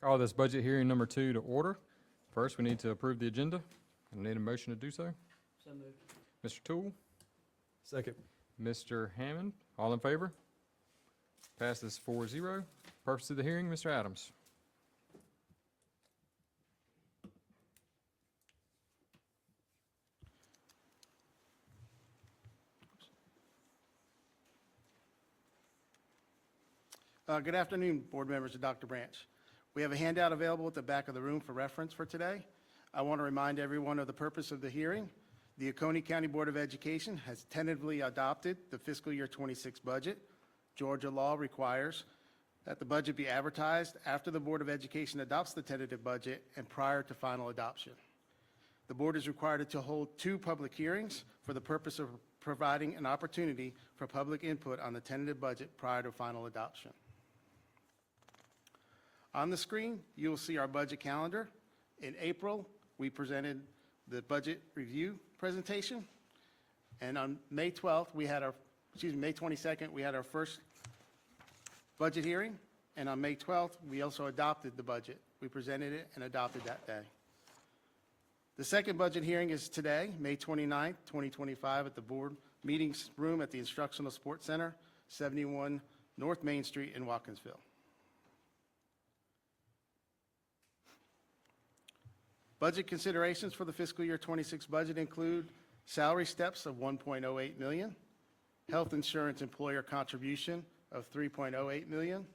Call this budget hearing number 2 to order. First, we need to approve the agenda. I need a motion to do so. So moved. Mr. Toole, Second. Mr. Hammond, all in favor? Passes 4-0. Purpose of the hearing, Mr. Adams. Good afternoon, board members and Dr. Branch. We have a handout available at the back of the room for reference for today. I want to remind everyone of the purpose of the hearing. The Oconee County Board of Education has tentatively adopted the fiscal year 26 budget. Georgia law requires that the budget be advertised after the Board of Education adopts the tentative budget and prior to final adoption. The board is required to hold 2 public hearings for the purpose of providing an opportunity for public input on the tentative budget prior to final adoption. On the screen, you will see our budget calendar. In April, we presented the budget review presentation. And on May 12th, May 22nd, we had our first budget hearing. And on May 12th, we also adopted the budget. We presented it and adopted that day. The second budget hearing is today, May 29th, 2025, at the board meetings room at the Instructional Support Center, 71 North Main Street in Watkinsville. Budget considerations for the fiscal year 26 budget include salary steps of $1.08 million, health insurance employer contribution of $3.08 million,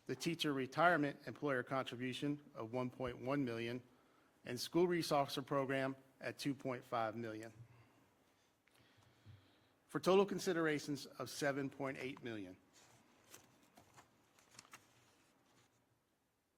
the teacher retirement employer contribution of $1.1 million, and school resource program at $2.5 million, for total considerations of $7.8 million.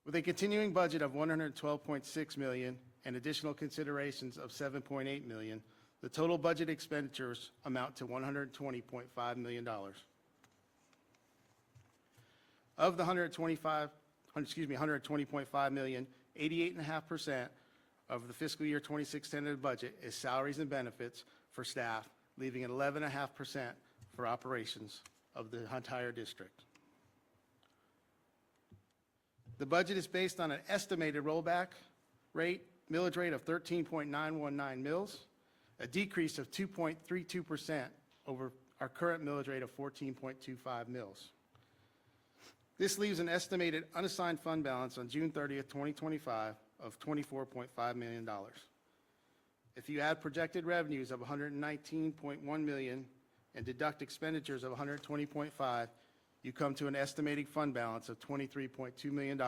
With a continuing budget of $112.6 million and additional considerations of $7.8 million, the total budget expenditures amount to $120.5 million. Of the $120.5 million, 88.5% of the fiscal year 26 tentative budget is salaries and benefits for staff, leaving 11.5% for operations of the entire district. The budget is based on an estimated rollback rate, millage rate of 13.919 mils, a decrease of 2.32% over our current millage rate of 14.25 mils. This leaves an estimated unassigned fund balance on June 30th, 2025 of $24.5 million. If you add projected revenues of $119.1 million and deduct expenditures of $120.5, you come to an estimated fund balance of $23.2 million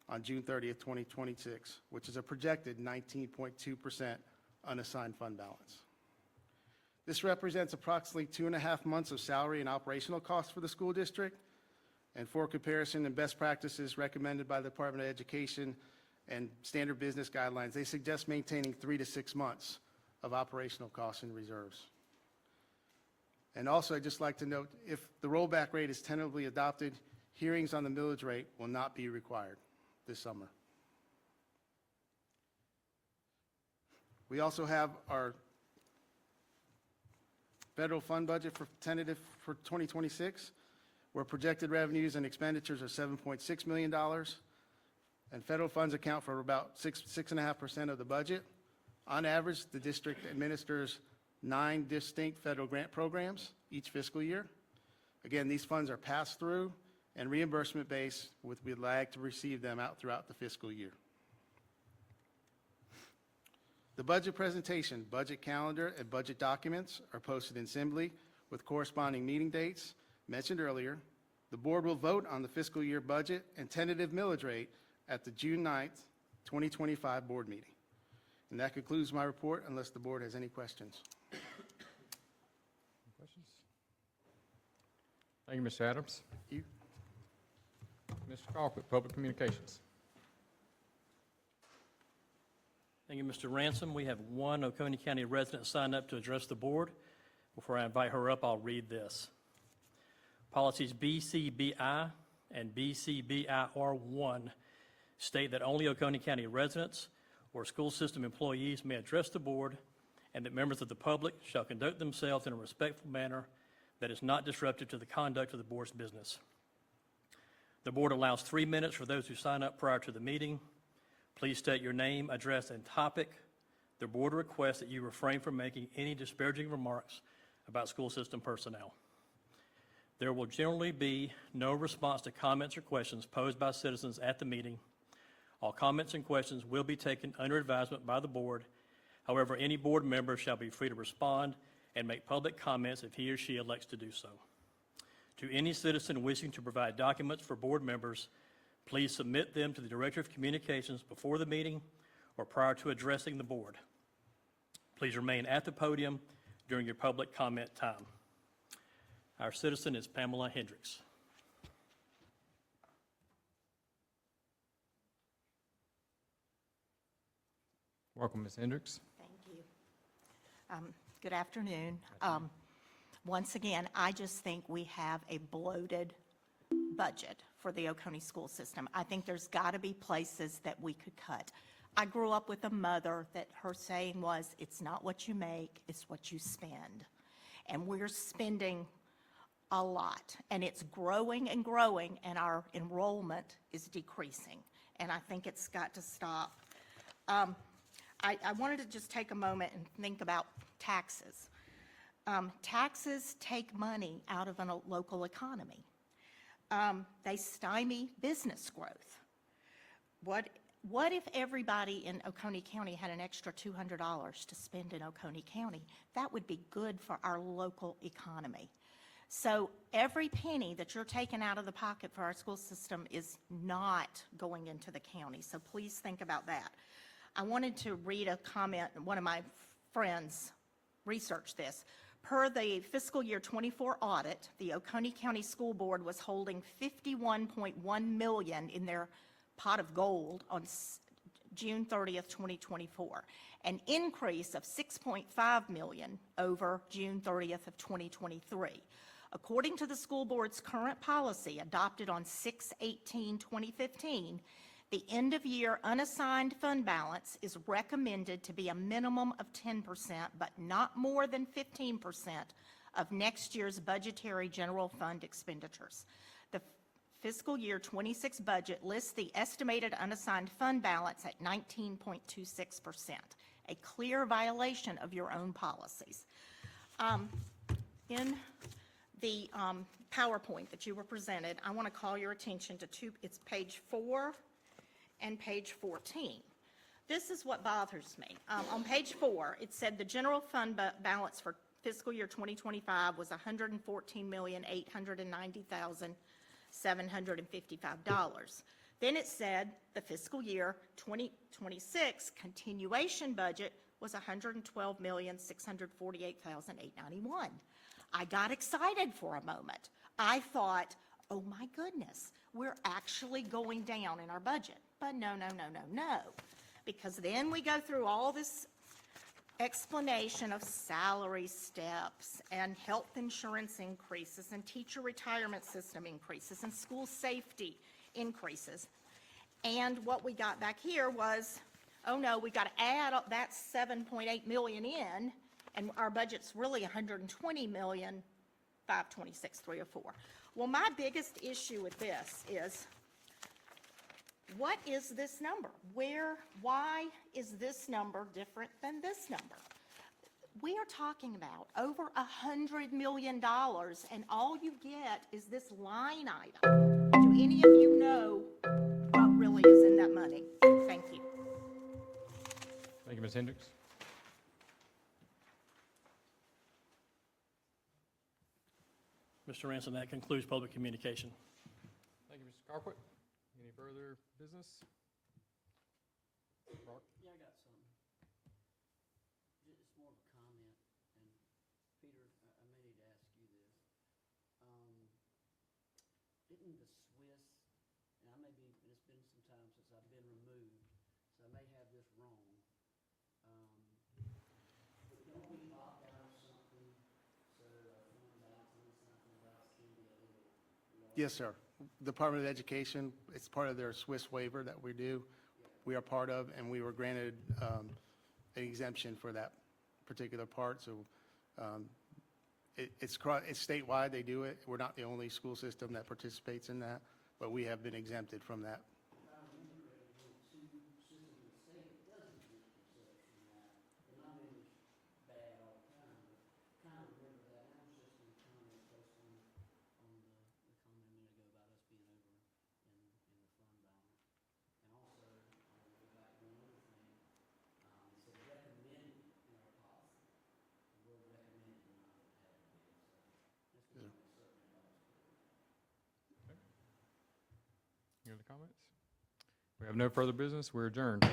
on June 30th, 2026, which is a projected 19.2% unassigned fund balance. This represents approximately 2.5 months of salary and operational costs for the school district. And for comparison and best practices recommended by the Department of Education and standard business guidelines, they suggest maintaining 3 to 6 months of operational costs and reserves. And also, I'd just like to note, if the rollback rate is tentatively adopted, hearings on the millage rate will not be required this summer. We also have our federal fund budget for tentative for 2026, where projected revenues and expenditures are $7.6 million, and federal funds account for about 6.5% of the budget. On average, the district administers 9 distinct federal grant programs each fiscal year. Again, these funds are passed through and reimbursement based, with we lag to receive them out throughout the fiscal year. The budget presentation, budget calendar, and budget documents are posted in Assembly with corresponding meeting dates mentioned earlier. The board will vote on the fiscal year budget and tentative millage rate at the June 9th, 2025 board meeting. And that concludes my report, unless the board has any questions. Questions? Thank you, Mr. Adams. Thank you. Mr. Colquitt, Public Communications. Thank you, Mr. Ransom. We have one Oconee County resident signed up to address the board. Before I invite her up, I'll read this. Policies BCBI and BCBIR1 state that only Oconee County residents or school system employees may address the board, and that members of the public shall conduct themselves in a respectful manner that is not disruptive to the conduct of the board's business. The board allows 3 minutes for those who sign up prior to the meeting. Please state your name, address, and topic. The board requests that you refrain from making any disparaging remarks about school system personnel. There will generally be no response to comments or questions posed by citizens at the meeting. All comments and questions will be taken under advisement by the board. However, any board member shall be free to respond and make public comments if he or she elects to do so. To any citizen wishing to provide documents for board members, please submit them to the Director of Communications before the meeting or prior to addressing the board. Please remain at the podium during your public comment time. Our citizen is Pamela Hendricks. Welcome, Ms. Hendricks. Thank you. Good afternoon. Once again, I just think we have a bloated budget for the Oconee school system. I think there's got to be places that we could cut. I grew up with a mother that her saying was, it's not what you make, it's what you spend. And we're spending a lot, and it's growing and growing, and our enrollment is decreasing. And I think it's got to stop. I wanted to just take a moment and think about taxes. Taxes take money out of a local economy. They stymie business growth. What if everybody in Oconee County had an extra $200 to spend in Oconee County? That would be good for our local economy. So every penny that you're taking out of the pocket for our school system is not going into the county. So please think about that. I wanted to read a comment. One of my friends researched this. Per the fiscal year 24 audit, the Oconee County School Board was holding $51.1 million in their pot of gold on June 30th, 2024, an increase of $6.5 million over June 30th of 2023. According to the school board's current policy adopted on 6/18/2015, the end-of-year unassigned fund balance is recommended to be a minimum of 10%, but not more than 15% of next year's budgetary general fund expenditures. The fiscal year 26 budget lists the estimated unassigned fund balance at 19.26%, a clear violation of your own policies. In the PowerPoint that you were presented, I want to call your attention to it's page 4 and page 14. This is what bothers me. On page 4, it said the general fund balance for fiscal year 2025 was $114,890,755. Then it said the fiscal year 2026 continuation budget was $112,648,891. I got excited for a moment. I thought, oh my goodness, we're actually going down in our budget. But no, because then we go through all this explanation of salary steps and health insurance increases and teacher retirement system increases and school safety increases. And what we got back here was, oh no, we got to add up that $7.8 million in, and our budget's really $120,526,304. Well, my biggest issue with this is, what is this number? Why is this number different than this number? We are talking about over $100 million, and all you get is this line item. Do any of you know what really is in that money? Thank you. Thank you, Ms. Hendricks. Mr. Ransom, that concludes public communication. Thank you, Mr. Carpet. Any further business? Brock? Yeah, I got some. It's more of a comment, and Peter, I may need to ask you this. Didn't the Swiss, and it's been some time since I've been removed, so I may have this wrong. But don't we opt out of something, so our fund balance is something about Cindy a little? Yes, sir. Department of Education, it's part of their Swiss waiver that we do. We are part of, and we were granted an exemption for that particular part. So it's statewide, they do it. We're not the only school system that participates in that. but we have been exempted from that. Bad all the time, but kind of remember that, and that was just an comment based on the comment a minute ago about us being over in the fund balance. And also, I want to go back to one other thing, it said recommended in our policy. The word recommended, not had to be, so just want to make certain everybody's clear. Any other comments? We have no further business. We're adjourned.